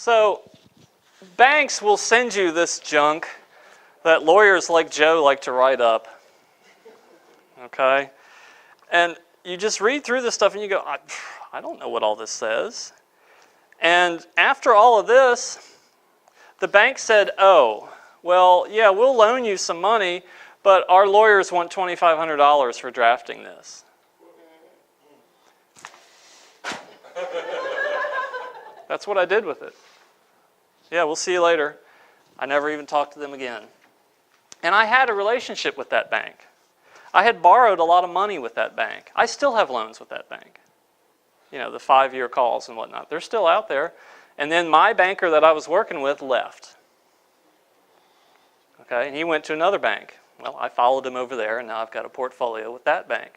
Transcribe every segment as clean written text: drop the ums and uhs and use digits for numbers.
So banks will send you this junk that lawyers like Joe like to write up. Okay? And you just read through this stuff and you go, I don't know what all this says. And after all of this, the bank said, oh, well, yeah, we'll loan you some money, but our lawyers want $2,500 for drafting this. That's what I did with it. Yeah, we'll see you later. I never even talked to them again. And I had a relationship with that bank. I had borrowed a lot of money with that bank. I still have loans with that bank. You know, the 5-year calls and whatnot. They're still out there. And then my banker that I was working with left. Okay, and he went to another bank. Well, I followed him over there, and now I've got a portfolio with that bank.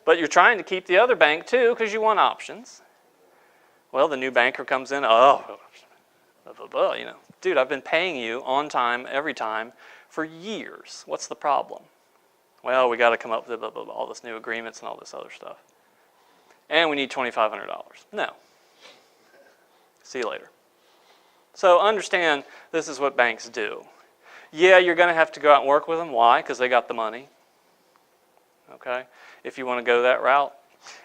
But you're trying to keep the other bank too because you want options. Well, the new banker comes in, oh, blah, blah, blah, you know. Dude, I've been paying you on time, every time, for years. What's the problem? Well, we got to come up with blah, blah, blah, all this new agreements and all this other stuff. And we need $2,500. No. See you later. So understand this is what banks do. Yeah, you're going to have to go out and work with them. Why? Because they got the money. Okay? If you want to go that route.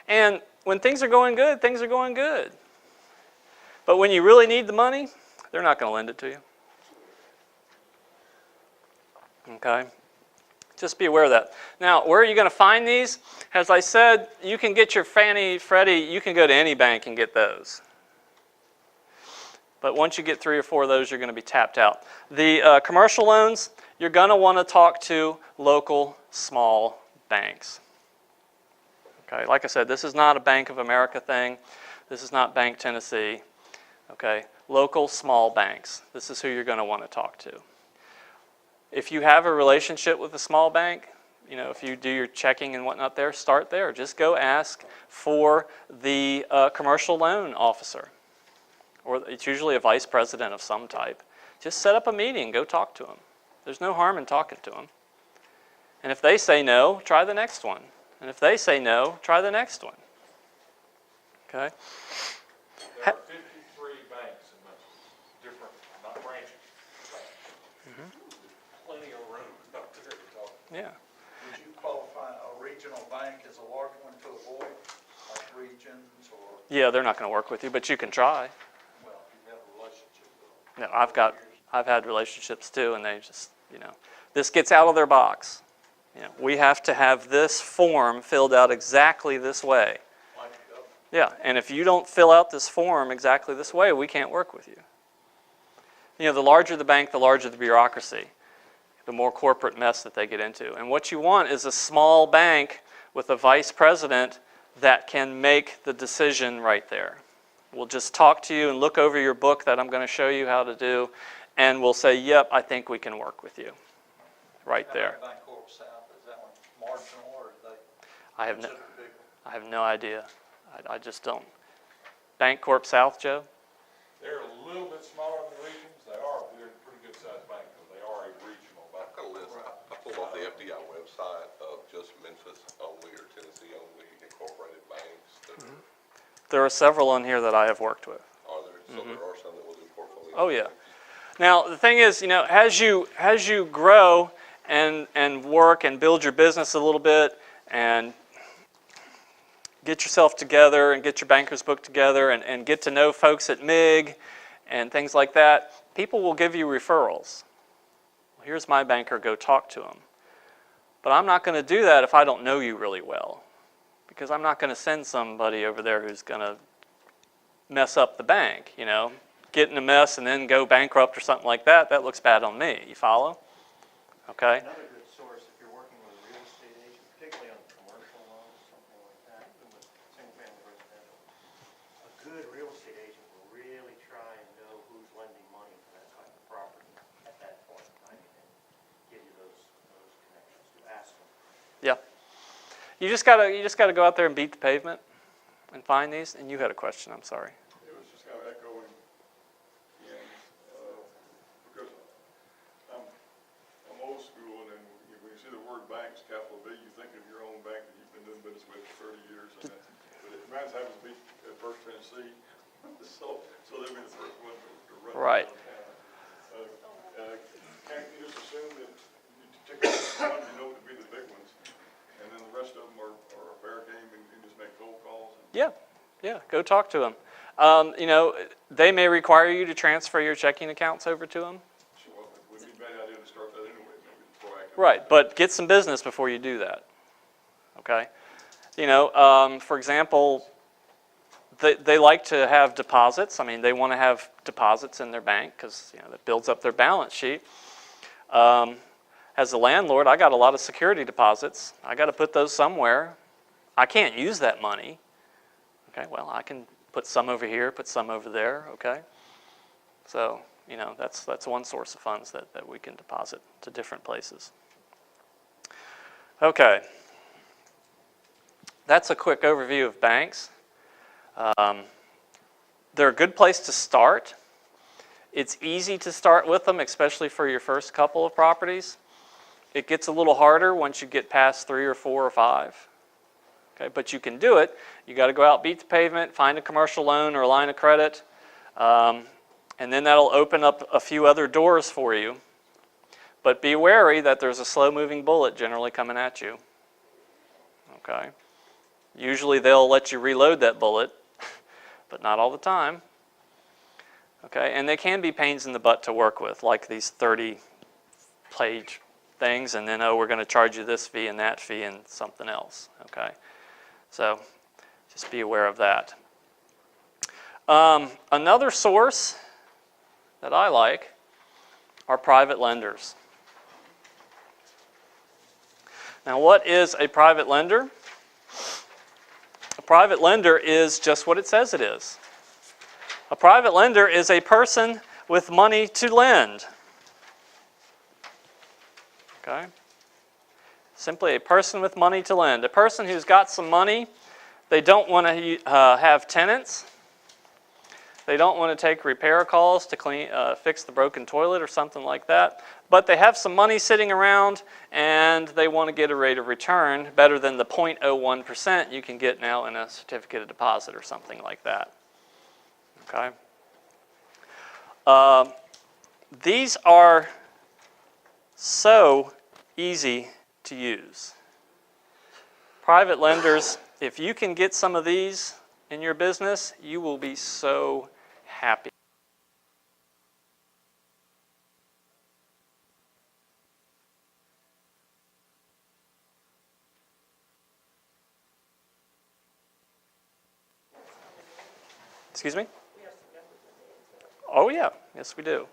And when things are going good, things are going good. But when you really need the money, they're not going to lend it to you. Okay? Just be aware of that. Now, where are you going to find these? As I said, you can get your Fannie, Freddie, you can go to any bank and get those. But once you get 3 or 4 of those, you're going to be tapped out. The commercial loans, you're going to want to talk to local small banks. Okay, like I said, this is not a Bank of America thing. This is not Bank Tennessee. Okay, local small banks. This is who you're going to want to talk to. If you have a relationship with a small bank, you know, if you do your checking and whatnot there, start there. Just go ask for the commercial loan officer. Or it's usually a vice president of some type. Just set up a meeting, go talk to them. There's no harm in talking to them. And if they say no, try the next one. And if they say no, try the next one. Okay? There are 53 banks in the different, not branches. Plenty of room out there to talk. Yeah. Would you qualify a regional bank as a large one to avoid, like Regions or? Yeah, they're not going to work with you, but you can try. Well, you have a relationship with them. No, I've had relationships too, and they just, you know, this gets out of their box. You know, we have to have this form filled out exactly this way. Like the government. Yeah, and if you don't fill out this form exactly this way, we can't work with you. You know, the larger the bank, the larger the bureaucracy, the more corporate mess that they get into. And what you want is a small bank with a vice president that can make the decision right there. We'll just talk to you and look over your book that I'm going to show you how to do, and we'll say, yep, I think we can work with you. Right there. Bancorp South, is that one marginal or are they? I have no idea. I just don't. Bancorp South, Joe? They're a little bit smaller than the Regions. They're a pretty good sized bank, but they are a regional bank. I've got a list. I pulled off the FDI website of just Memphis only or Tennessee only incorporated banks. There are several on here that I have worked with. Are there? So there are some that will do portfolio. Oh yeah. Now the thing is, you know, as you grow and work and build your business a little bit and get yourself together and get your banker's book together and get to know folks at MIG and things like that, people will give you referrals. Well, here's my banker, go talk to him. But I'm not going to do that if I don't know you really well, because I'm not going to send somebody over there who's going to mess up the bank, you know, get in a mess and then go bankrupt or something like that. That looks bad on me. You follow? Okay? Another good source if you're working with a real estate agent, particularly on commercial loans, something like that, even with single-family residential. A good real estate agent will really try and know who's lending money for that type of property at that point in time and give you those connections to ask them. Yeah. You just gotta go out there and beat the pavement and find these. And you had a question. I'm sorry. It was just kind of echoing, because I'm old school, and then when you see the word banks, capital B, you think of your own bank that you've been doing business with for 30 years. And but it mine happens to be at First Tennessee, so they'll be the first one to or run Right. downtown. Can't you just assume that you take the ones you know to be the big ones, and then the rest of them are fair game and just make cold calls? Yeah, go talk to them. They may require you to transfer your checking accounts over to them. Well, it would be a bad idea to start that anyway, maybe proactive. Right, but get some business before you do that. Okay? For example, they like to have deposits. I mean, they want to have deposits in their bank because that builds up their balance sheet. As a landlord, I got a lot of security deposits. I got to put those somewhere. I can't use that money. Okay, well, I can put some over here, put some over there. Okay, so that's one source of funds that we can deposit to different places. Okay, that's a quick overview of banks. They're a good place to start. It's easy to start with them, especially for your first couple of properties. It gets a little harder once you get past 3 or 4 or 5. Okay, but you can do it. You got to go out, beat the pavement, find a commercial loan or a line of credit, and then that'll open up a few other doors for you. But be wary that there's a slow-moving bullet generally coming at you. Okay. Usually they'll let you reload that bullet, but not all the time. Okay, and they can be pains in the butt to work with, like these 30-page things, and then, we're going to charge you this fee and that fee and something else. Okay, so just be aware of that. Another source that I like are private lenders. Now, what is a private lender? A private lender is just what it says it is. A private lender is a person with money to lend. Okay? Simply a person with money to lend. A person who's got some money, they don't want to have tenants. They don't want to take repair calls to fix the broken toilet or something like that. But they have some money sitting around and they want to get a rate of return better than the 0.01% you can get now in a certificate of deposit or something like that. Okay. These are so easy to use. Private lenders, if you can get some of these in your business, you will be so happy. Excuse me? Oh yeah, yes we do.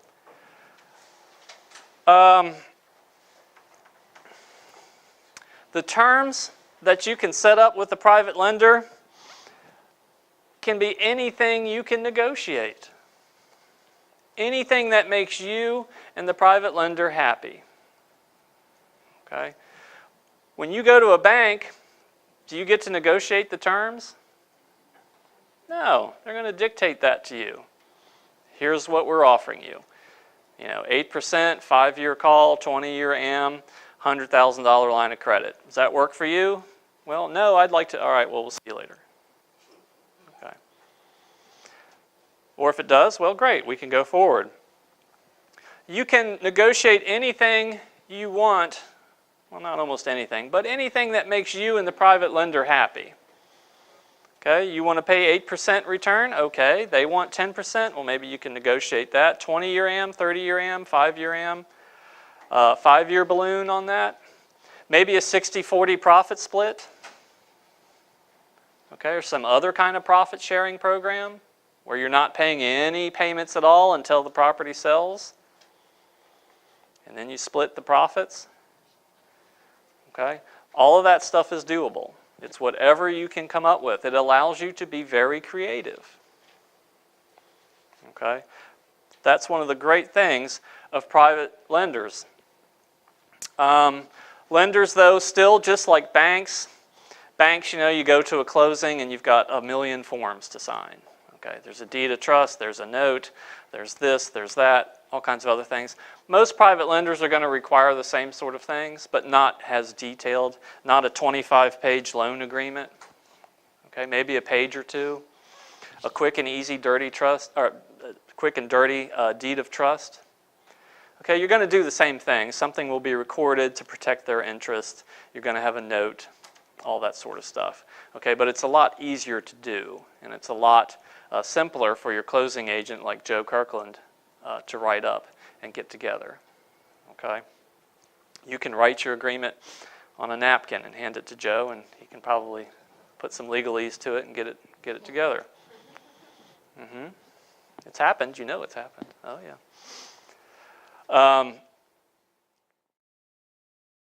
The terms that you can set up with a private lender can be anything you can negotiate. Anything that makes you and the private lender happy. Okay? When you go to a bank, do you get to negotiate the terms? No, they're going to dictate that to you. Here's what we're offering you. 8%, 5-year call, 20-year AM, $100,000 line of credit. Does that work for you? Well, no, I'd like to. All right, well, we'll see you later. Okay. Or if it does, well, great, we can go forward. You can negotiate anything you want, well, not almost anything, but anything that makes you and the private lender happy. Okay, you want to pay 8% return? Okay, they want 10%? Well, maybe you can negotiate that. 20-year AM, 30-year AM, 5-year AM, 5-year balloon on that. Maybe a 60-40 profit split. Okay, or some other kind of profit sharing program where you're not paying any payments at all until the property sells. And then you split the profits. Okay, all of that stuff is doable. It's whatever you can come up with. It allows you to be very creative. Okay? That's one of the great things of private lenders. Lenders, though, still just like banks. Banks, you go to a closing and you've got a million forms to sign. Okay? There's a deed of trust, there's a note, there's this, there's that, all kinds of other things. Most private lenders are going to require the same sort of things, but not as detailed, not a 25-page loan agreement. Okay, maybe a page or two. A quick and easy quick and dirty deed of trust. Okay, you're going to do the same thing. Something will be recorded to protect their interest. You're going to have a note, all that sort of stuff. Okay, but it's a lot easier to do, and it's a lot simpler for your closing agent like Joe Kirkland to write up and get together. Okay, you can write your agreement on a napkin and hand it to Joe, and he can probably put some legalese to it and get it together. It's happened. You know it's happened. Oh yeah.